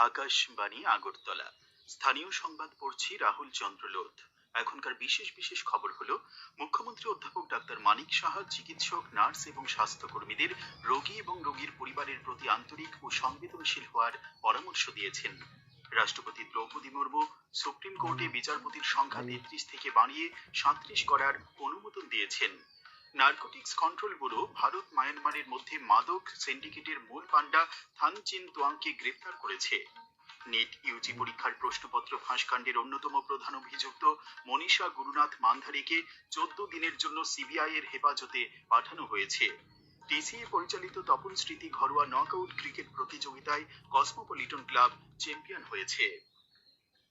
আকাশবাণী আগরতলা। স্থানীয় সংবাদ পড়ছি রাহুল চন্দ্র লোধ। এখনকার বিশেষ বিশেষ খবর হলো, মুখ্যমন্ত্রী অধ্যাপক ডাক্তার মানিক সাহা চিকিৎসক, নার্স এবং স্বাস্থ্যকর্মীদের রোগী এবং রোগীর পরিবারের প্রতি আন্তরিক ও সংবেদনশীল হওয়ার পরামর্শ দিয়েছেন। রাষ্ট্রপতি দ্রৌপদী মুর্মু সুপ্রিম কোর্টে বিচারপতির সংখ্যা ৩৩ থেকে বাড়িয়ে ৩৭ করার অনুমোদন দিয়েছেন। নার্কোটিক্স কন্ট্রোল ব্যুরো ভারত মায়ানমারের মধ্যে মাদক সিন্ডিকেটের মূল পান্ডা থান চিন তোয়াংকে গ্রেফতার করেছে। নেট ইউজি পরীক্ষার প্রশ্নপত্র ফাঁস কাণ্ডের অন্যতম প্রধান অভিযুক্ত মনীষা গুরুনাথ মান্ধারেকে 14 দিনের জন্য সিবিআই এর হেফাজতে পাঠানো হয়েছে। টিসিএ পরিচালিত তপন স্মৃতি ঘরোয়া নকআউট ক্রিকেট প্রতিযোগিতায় কসমোপলিটন ক্লাব চ্যাম্পিয়ন হয়েছে।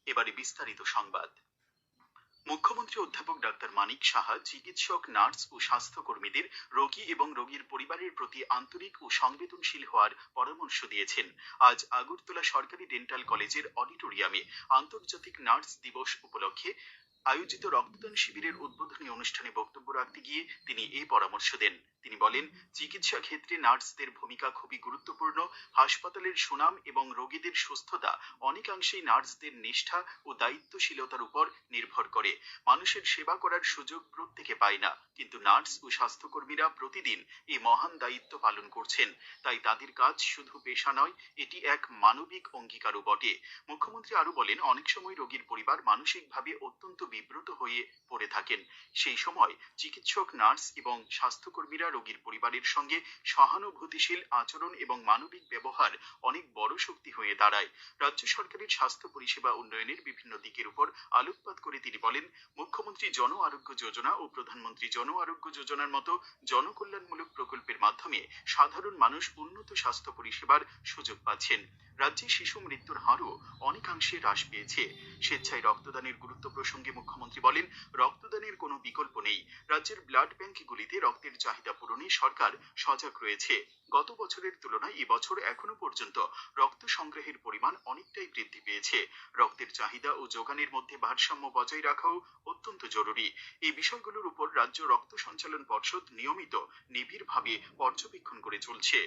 এবারে বিস্তারিত সংবাদ। মুখ্যমন্ত্রী অধ্যাপক ডাক্তার মানিক সাহা চিকিৎসক, নার্স ও স্বাস্থ্যকর্মীদের রোগী এবং রোগীর পরিবারের প্রতি আন্তরিক ও সংবেদনশীল হওয়ার পরামর্শ দিয়েছেন। আজ আগরতলা সরকারি ডেন্টাল কলেজের অডিটোরিয়ামে আন্তর্জাতিক নার্স দিবস উপলক্ষে আয়োজিত রক্তদান শিবিরের উদ্বোধনী অনুষ্ঠানে বক্তব্য রাখতে গিয়ে তিনি এই পরামর্শ দেন। তিনি বলেন, চিকিৎসা ক্ষেত্রে নার্সদের ভূমিকা খুবই গুরুত্বপূর্ণ। হাসপাতালের সুনাম এবং রোগীদের সুস্থতা অনেকাংশেই নার্সদের নিষ্ঠা ও দায়িত্বশীলতার উপর নির্ভর করে। মানুষের সেবা করার সুযোগ প্রত্যেকে পায় না, কিন্তু নার্স ও স্বাস্থ্যকর্মীরা প্রতিদিন এই মহান দায়িত্ব পালন করছেন। তাই তাদের কাজ শুধু পেশা নয়, এটি এক মানবিক অঙ্গীকারও বটে। মুখ্যমন্ত্রী আরো বলেন, অনেক সময় রোগীর পরিবার মানসিকভাবে অত্যন্ত বিব্রত হয়ে পড়ে থাকেন। সেই সময় চিকিৎসক, নার্স এবং স্বাস্থ্যকর্মীরা রোগীর পরিবারের সঙ্গে সহানুভূতিশীল আচরণ এবং মানবিক ব্যবহার অনেক বড় শক্তি হয়ে দাঁড়ায়। রাজ্য সরকারের স্বাস্থ্য পরিষেবা উন্নয়নের বিভিন্ন দিকের উপর আলোকপাত করে তিনি বলেন, মুখ্যমন্ত্রী জন আরোগ্য যোজনা ও প্রধানমন্ত্রী জন আরোগ্য যোজনার মতো জনকল্যাণমূলক প্রকল্পের মাধ্যমে সাধারণ মানুষ উন্নত স্বাস্থ্য পরিষেবার সুযোগ পাচ্ছেন। রাজ্যে শিশু মৃত্যুর হারও অনেকাংশে হ্রাস পেয়েছে। স্বেচ্ছায় রক্তদানের গুরুত্ব প্রসঙ্গে মুখ্যমন্ত্রী বলেন, রক্তদানের কোনো বিকল্প নেই। রাজ্যের ব্লাড ব্যাংকগুলিতে রক্তের চাহিদা পূরণে সরকার সজাগ রয়েছে। গত বছরের তুলনায় এবছর এখনো পর্যন্ত রক্ত সংগ্রহের পরিমাণ অনেকটাই বৃদ্ধি পেয়েছে। রক্তের চাহিদা ও যোগানের মধ্যে ভারসাম্য বজায় রাখাও অত্যন্ত জরুরি। এই বিষয়গুলোর উপর রাজ্য রক্ত সঞ্চালন পর্ষদ নিয়মিত নিবিড়ভাবে পর্যবেক্ষণ করে চলছে।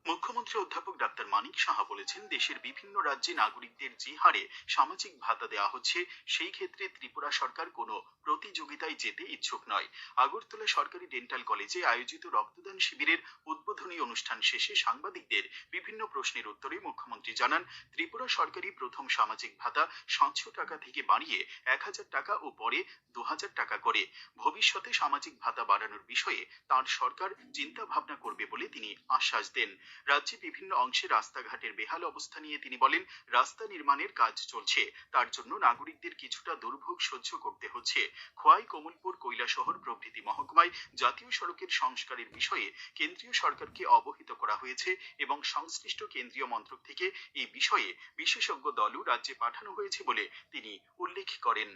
মুখ্যমন্ত্রী অধ্যাপক ডাক্তার মানিক সাহা বলেছেন, দেশের বিভিন্ন রাজ্যে নাগরিকদের যে হারে সামাজিক ভাতা দেওয়া হচ্ছে, সেই ক্ষেত্রে ত্রিপুরা সরকার কোনো প্রতিযোগিতায় যেতে ইচ্ছুক নয়। আগরতলা সরকারি ডেন্টাল কলেজে আয়োজিত রক্তদান শিবিরের উদ্বোধনী অনুষ্ঠান শেষে সাংবাদিকদের বিভিন্ন প্রশ্নের উত্তরে মুখ্যমন্ত্রী জানান, ত্রিপুরা সরকারি প্রথম সামাজিক ভাতা 700 টাকা থেকে বাড়িয়ে 1000 টাকা ও পরে 2000 টাকা করে। ভবিষ্যতে সামাজিক ভাতা বাড়ানোর বিষয়ে তার সরকার চিন্তা ভাবনা করবে বলে তিনি আশ্বাস দেন। রাজ্যে বিভিন্ন অংশে রাস্তাঘাটের বেহাল অবস্থা নিয়ে তিনি বলেন, রাস্তা নির্মাণের কাজ চলছে, তার জন্য নাগরিকদের কিছুটা দুর্ভোগ সহ্য করতে হচ্ছে। খোয়াই, কমলপুর, কৈলাসহর প্রভৃতি মহকুমায় জাতীয় সড়কের সংস্কারের বিষয়ে কেন্দ্রীয় সরকারকে অবহিত করা হয়েছে এবং সংশ্লিষ্ট কেন্দ্রীয় মন্ত্রক থেকে এই বিষয়ে বিশেষজ্ঞ দলও রাজ্যে পাঠানো হয়েছে বলে তিনি উল্লেখ করেন।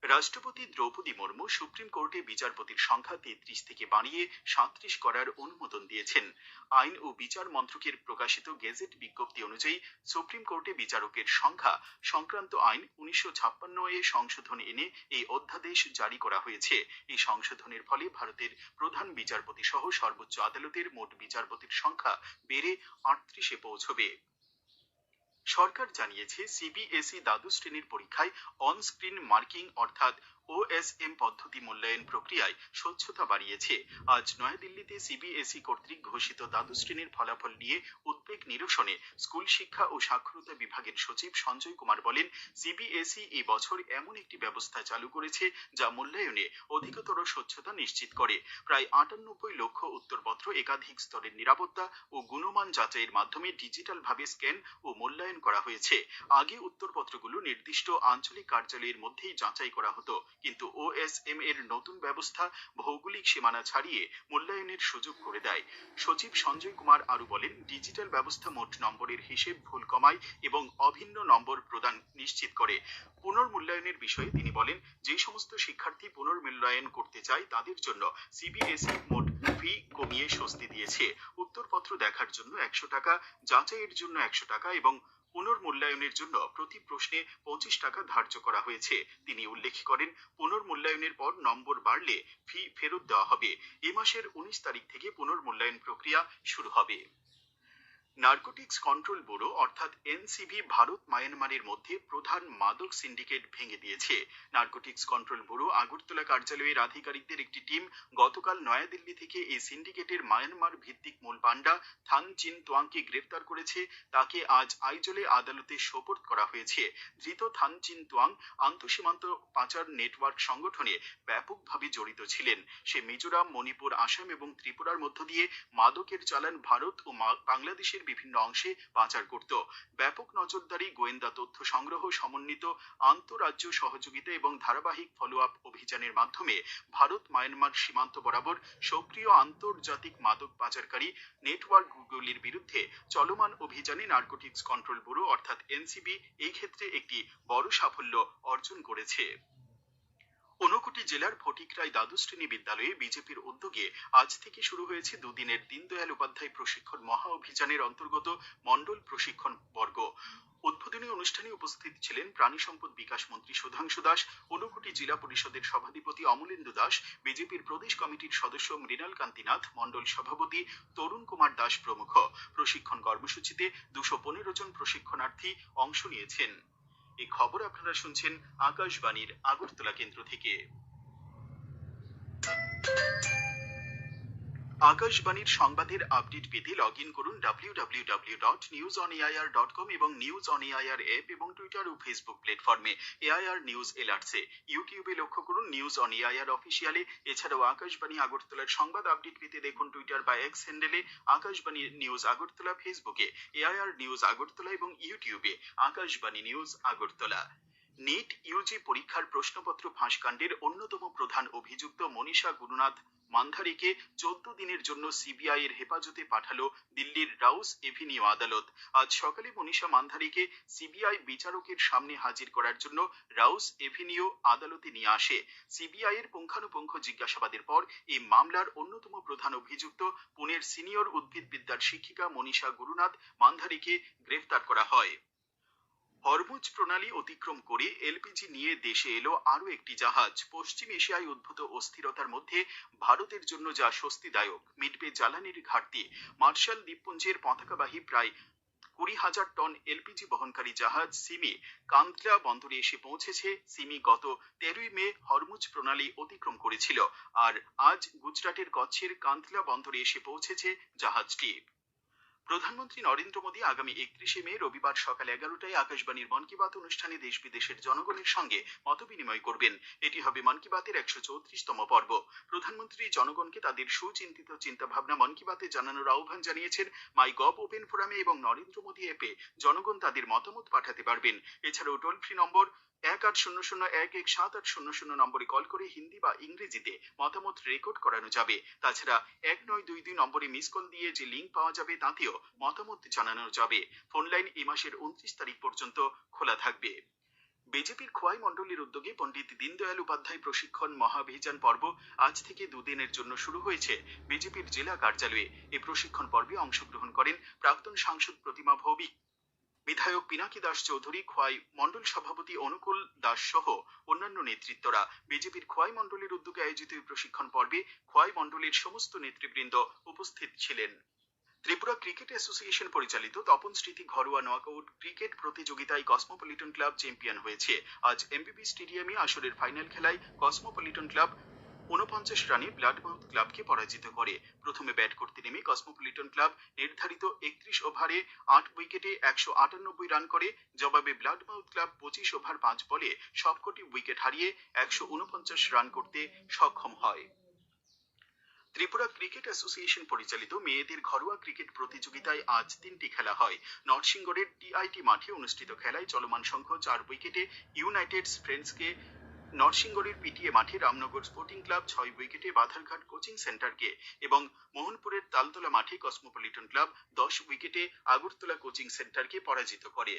রাষ্ট্রপতি দ্রৌপদী মুর্মু সুপ্রিম কোর্টে বিচারপতির সংখ্যা 33 থেকে বাড়িয়ে 37 করার অনুমোদন দিয়েছেন। আইন ও বিচার মন্ত্রকের প্রকাশিত গেজেট বিজ্ঞপ্তি অনুযায়ী সুপ্রিম কোর্টে বিচারকের সংখ্যা সংক্রান্ত আইন 1956 এ সংশোধন এনে এই অধ্যাদেশ জারি করা হয়েছে। এই সংশোধনের ফলে ভারতের প্রধান বিচারপতি সহ সর্বোচ্চ আদালতের মোট বিচারপতির সংখ্যা বেড়ে 38-এ পৌঁছবে। সরকার জানিয়েছে, সিবিএসই দ্বাদশ শ্রেণীর পরীক্ষায় অন স্ক্রিন মার্কিং অর্থাৎ ওএসএম পদ্ধতি মূল্যায়ন প্রক্রিয়ায় স্বচ্ছতা বাড়িয়েছে। আজ নয়াদিল্লিতে সিবিএসই কর্তৃক ঘোষিত দ্বাদশ শ্রেণীর ফলাফল নিয়ে উদ্বেগ নিরসনে স্কুল শিক্ষা ও সাক্ষরতা বিভাগের সচিব সঞ্জয় কুমার বলেন, সিবিএসই এই বছর এমন একটি ব্যবস্থা চালু করেছে যা মূল্যায়নে অধিকতর স্বচ্ছতা নিশ্চিত করে। প্রায় 98 লক্ষ উত্তরপত্র একাধিক স্তরের নিরাপত্তা ও গুণমান যাচাইয়ের মাধ্যমে ডিজিটাল ভাবে স্ক্যান ও মূল্যায়ন করা হয়েছে। আগে উত্তরপত্রগুলো নির্দিষ্ট আঞ্চলিক কার্যালয়ের মধ্যেই যাচাই করা হতো, কিন্তু ওএসএম এর নতুন ব্যবস্থা ভৌগোলিক সীমানা ছাড়িয়ে মূল্যায়নের সুযোগ করে দেয়। সচিব সঞ্জয় কুমার আরো বলেন, ডিজিটাল ব্যবস্থা মোট নম্বরের হিসেব ভুল কমায় এবং অভিন্ন নম্বর প্রদান নিশ্চিত করে। পুনর্মূল্যায়নের বিষয়ে তিনি বলেন, যে সমস্ত শিক্ষার্থী পুনর্মূল্যায়ন করতে চায় তাদের জন্য সিবিএসই মোট ফি কমিয়ে স্বস্তি দিয়েছে। উত্তরপত্র দেখার জন্য 100 টাকা, যাচাইয়ের জন্য 100 টাকা এবং পুনর্মূল্যায়নের জন্য প্রতি প্রশ্নে 25 টাকা ধার্য করা হয়েছে। তিনি উল্লেখ করেন, পুনর্মূল্যায়নের পর নম্বর বাড়লে ফি ফেরত দেওয়া হবে। এ মাসের 19 তারিখ থেকে পুনর্মূল্যায়ন প্রক্রিয়া শুরু হবে। নার্কোটিক্স কন্ট্রোল ব্যুরো অর্থাৎ এনসিবি ভারত মায়ানমারের মধ্যে প্রধান মাদক সিন্ডিকেট ভেঙে দিয়েছে। নার্কোটিক্স কন্ট্রোল ব্যুরো আগরতলা কার্যালয়ের আধিকারিকদের একটি টিম গতকাল নয়াদিল্লি থেকে এই সিন্ডিকেটের মায়ানমার ভিত্তিক মূল পান্ডা থান চিন তোয়াংকে গ্রেফতার করেছে। তাকে আজ আইজলে আদালতে সোপর্দ করা হয়েছে। ধৃত থান চিন তোয়াং আন্তঃসীমান্ত পাচার নেটওয়ার্ক সংগঠনে ব্যাপকভাবে জড়িত ছিলেন। সে মিজোরাম, মণিপুর, আসাম এবং ত্রিপুরার মধ্য দিয়ে মাদকের চালান ভারত ও বাংলাদেশের বিভিন্ন অংশে পাচার করত। ব্যাপক নজরদারি, গোয়েন্দা তথ্য সংগ্রহ, সমন্বিত আন্তঃরাজ্য সহযোগিতা এবং ধারাবাহিক ফলো আপ অভিযানের মাধ্যমে ভারত মায়ানমার সীমান্ত বরাবর সক্রিয় আন্তর্জাতিক মাদক পাচারকারী নেটওয়ার্কগুলির বিরুদ্ধে চলমান অভিযানে নার্কোটিক্স কন্ট্রোল ব্যুরো অর্থাৎ এনসিবি এই ক্ষেত্রে একটি বড় সাফল্য অর্জন করেছে। ঊনকোটি জেলার ফটিকরাই দ্বাদশ শ্রেণী বিদ্যালয়ে বিজেপির উদ্যোগে আজ থেকে শুরু হয়েছে দুদিনের দীনদয়াল উপাধ্যায় প্রশিক্ষণ মহা অভিযানের অন্তর্গত মন্ডল প্রশিক্ষণ বর্গ। উদ্বোধনী অনুষ্ঠানে উপস্থিত ছিলেন প্রাণী সম্পদ বিকাশ মন্ত্রী সুধাংশু দাস, ঊনকোটি জেলা পরিষদের সভাধিপতি অমলেন্দু দাস, বিজেপির প্রদেশ কমিটির সদস্য মৃণাল কান্তি নাথ, মন্ডল সভাপতি তরুণ কুমার দাস প্রমুখ। প্রশিক্ষণ কর্মসূচিতে 215 জন প্রশিক্ষণার্থী অংশ নিয়েছেন। এই খবর আপনারা শুনছেন আকাশবাণীর আগরতলা কেন্দ্র থেকে। আকাশবাণীর সংবাদের আপডেট পেতে লগ ইন করুন www.newsonair.com এবং নিউজ অন এআইআর অ্যাপ এবং টুইটার ও ফেসবুক প্ল্যাটফর্মে এআইআর নিউজ এলার্টসে। ইউটিউবে লক্ষ্য করুন নিউজ অন এআইআর অফিসিয়ালে। এছাড়াও আকাশবাণী আগরতলার সংবাদ আপডেট পেতে দেখুন টুইটার বা এক্স হ্যান্ডেলে আকাশবাণী নিউজ আগরতলা, ফেসবুকে এআইআর নিউজ আগরতলা এবং ইউটিউবে Akashvani news Agartala. NEET UG পরীক্ষার প্রশ্নপত্র ফাঁসকাণ্ডের অন্যতম প্রধান অভিযুক্ত মনীষা গুরুনাথ মান্ধারীকে 14 দিনের জন্য সিবিআই এর হেফাজতে পাঠালো দিল্লির রাউস এভিনিউ আদালত। আজ সকালে মনীষা মান্ধারীকে সিবিআই বিচারকের সামনে হাজির করার জন্য রাউস এভিনিউ আদালতে নিয়ে আসে। সিবিআই এর পুঙ্খানুপুঙ্খ জিজ্ঞাসাবাদের পর এই মামলার অন্যতম প্রধান অভিযুক্ত পুনের সিনিয়র উদ্ভিদবিদ্যার শিক্ষিকা মনীষা গুরুনাথ মান্ধারীকে গ্রেফতার করা হয়। হরমুজ প্রণালী অতিক্রম করে এলপিজি নিয়ে দেশে এলো আরো একটি জাহাজ। পশ্চিম এশিয়ায় উদ্ভূত অস্থিরতার মধ্যে ভারতের জন্য যা স্বস্তিদায়ক, মিটবে জ্বালানির ঘাটতি। মার্শাল দ্বীপপুঞ্জের পতাকাবাহী প্রায় 20,000 টন এলপিজি বহনকারী জাহাজ সিমি কান্থলা বন্দরে এসে পৌঁছেছে। সিমি গত 13 মে হরমুজ প্রণালী অতিক্রম করেছিল, আর আজ গুজরাটের কচ্ছের কান্থলা বন্দরে এসে পৌঁছেছে জাহাজটি। প্রধানমন্ত্রী নরেন্দ্র মোদী আগামী 31 মে রবিবার সকাল 11টায় আকাশবাণীর মন কি বাত অনুষ্ঠানে দেশ বিদেশের জনগণের সঙ্গে মতবিনিময় করবেন। এটি হবে মন কি বাতের 134তম পর্ব। প্রধানমন্ত্রী জনগণকে তাদের সুচিন্তিত চিন্তাভাবনা মন কি বাতে জানানোর আহ্বান জানিয়েছেন। মাই গভ ওপেন ফোরামে এবং নরেন্দ্র মোদী অ্যাপে জনগণ তাদের মতামত পাঠাতে পারবেন। এছাড়াও টোল ফ্রি নম্বর 1800117800 নম্বরে কল করে হিন্দি বা ইংরেজিতে মতামত রেকর্ড করানো যাবে। তাছাড়া 1922 নম্বরে মিস কল দিয়ে যে লিংক পাওয়া যাবে তাতেও মতামত জানানো যাবে। ফোন লাইন এই মাসের 29 তারিখ পর্যন্ত খোলা থাকবে। বিজেপির খোয়াই মন্ডলীর উদ্যোগে পণ্ডিত দীনদয়াল উপাধ্যায় প্রশিক্ষণ মহাভিযান পর্ব আজ থেকে দুদিনের জন্য শুরু হয়েছে বিজেপির জেলা কার্যালয়ে। এই প্রশিক্ষণ পর্বে অংশগ্রহণ করেন প্রাক্তন সাংসদ প্রতিমা ভৌমিক, বিধায়ক পিনাকি দাস চৌধুরী, খোয়াই মন্ডল সভাপতি অনুকূল দাস সহ অন্যান্য নেতৃত্বরা। বিজেপির খোয়াই মন্ডলের উদ্যোগে আয়োজিত এই প্রশিক্ষণ পর্বে খোয়াই মন্ডলের সমস্ত নেতৃবৃন্দ উপস্থিত ছিলেন। ত্রিপুরা ক্রিকেট অ্যাসোসিয়েশন পরিচালিত তপন স্মৃতি ঘরোয়া নকআউট ক্রিকেট প্রতিযোগিতায় কসমোপলিটন ক্লাব চ্যাম্পিয়ন হয়েছে। আজ এমবিবি স্টেডিয়ামে আসরের ফাইনাল খেলায় কসমোপলিটন ক্লাব 49 রানে ব্লাডমাউথ ক্লাবকে পরাজিত করে। প্রথমে ব্যাট করতে নেমে কসমোপলিটন ক্লাব নির্ধারিত 31 ওভারে 8 উইকেটে 198 রান করে। জবাবে ব্লাডমাউথ ক্লাব 25 ওভার 5 বলে সবকটি উইকেট হারিয়ে 149 রান করতে সক্ষম হয়। ত্রিপুরা ক্রিকেট অ্যাসোসিয়েশন পরিচালিত মেয়েদের ঘরোয়া ক্রিকেট প্রতিযোগিতায় আজ 3টি খেলা হয়। নরসিংগড়ের টিআইটি মাঠে অনুষ্ঠিত খেলায় চলমান সংখ্য 4 উইকেটে ইউনাইটেড ফ্রেন্ডসকে, নরসিংগড়ের পিটিএ মাঠে রামনগর স্পোর্টিং ক্লাব 6 উইকেটে বাধারঘাট কোচিং সেন্টারকে এবং মোহনপুরের তালতলা মাঠে কসমোপলিটন ক্লাব 10 উইকেটে আগরতলা কোচিং সেন্টারকে পরাজিত করে।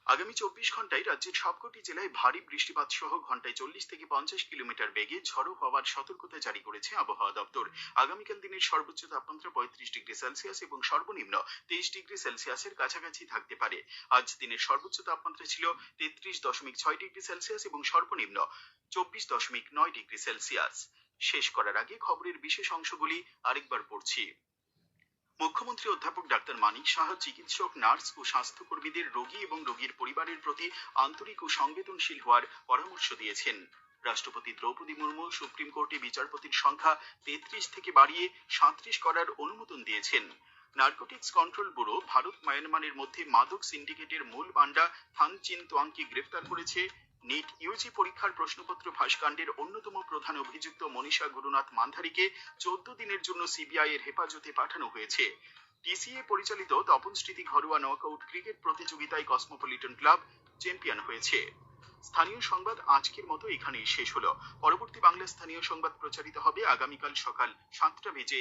আগামী 24 ঘন্টায় রাজ্যের সবকটি জেলায় ভারী বৃষ্টিপাত সহ ঘন্টায় 40 থেকে 50 কিলোমিটার বেগে ঝড়ো হওয়ার সতর্কতা জারি করেছে আবহাওয়া দপ্তর। আগামীকাল দিনের সর্বোচ্চ তাপমাত্রা 35 ডিগ্রি সেলসিয়াস এবং সর্বনিম্ন 23 ডিগ্রি সেলসিয়াসের কাছাকাছি থাকতে পারে। আজ দিনের সর্বোচ্চ তাপমাত্রা ছিল 33.6 ডিগ্রি সেলসিয়াস এবং সর্বনিম্ন 24.9 ডিগ্রি সেলসিয়াস। শেষ করার আগে খবরের বিশেষ অংশগুলি আরেকবার পড়ছি। মুখ্যমন্ত্রী অধ্যাপক ডাক্তার মানিক সাহা চিকিৎসক, নার্স ও স্বাস্থ্যকর্মীদের রোগী এবং রোগীর পরিবারের প্রতি আন্তরিক ও সংবেদনশীল হওয়ার পরামর্শ দিয়েছেন। রাষ্ট্রপতি দ্রৌপদী মুর্মু সুপ্রিম কোর্টে বিচারপতির সংখ্যা 33 থেকে বাড়িয়ে 37 করার অনুমোদন দিয়েছেন। নার্কোটিক্স কন্ট্রোল ব্যুরো ভারত মায়ানমারের মধ্যে মাদক সিন্ডিকেটের মূল পান্ডা থাং চিন তোয়াংকে গ্রেফতার করেছে। নিট ইউজি পরীক্ষার প্রশ্নপত্র ফাঁসকাণ্ডের অন্যতম প্রধান অভিযুক্ত মনীষা গুরুনাথ মান্ধারীকে 14 দিনের জন্য সিবিআই এর হেফাজতে পাঠানো হয়েছে। টিসিএ পরিচালিত তপন স্মৃতি ঘরোয়া নকআউট ক্রিকেট প্রতিযোগিতায় কসমোপলিটন ক্লাব চ্যাম্পিয়ন হয়েছে। স্থানীয় সংবাদ আজকের মতো এখানেই শেষ হলো। পরবর্তী বাংলা স্থানীয় সংবাদ প্রচারিত হবে আগামীকাল সকাল 7টা বেজে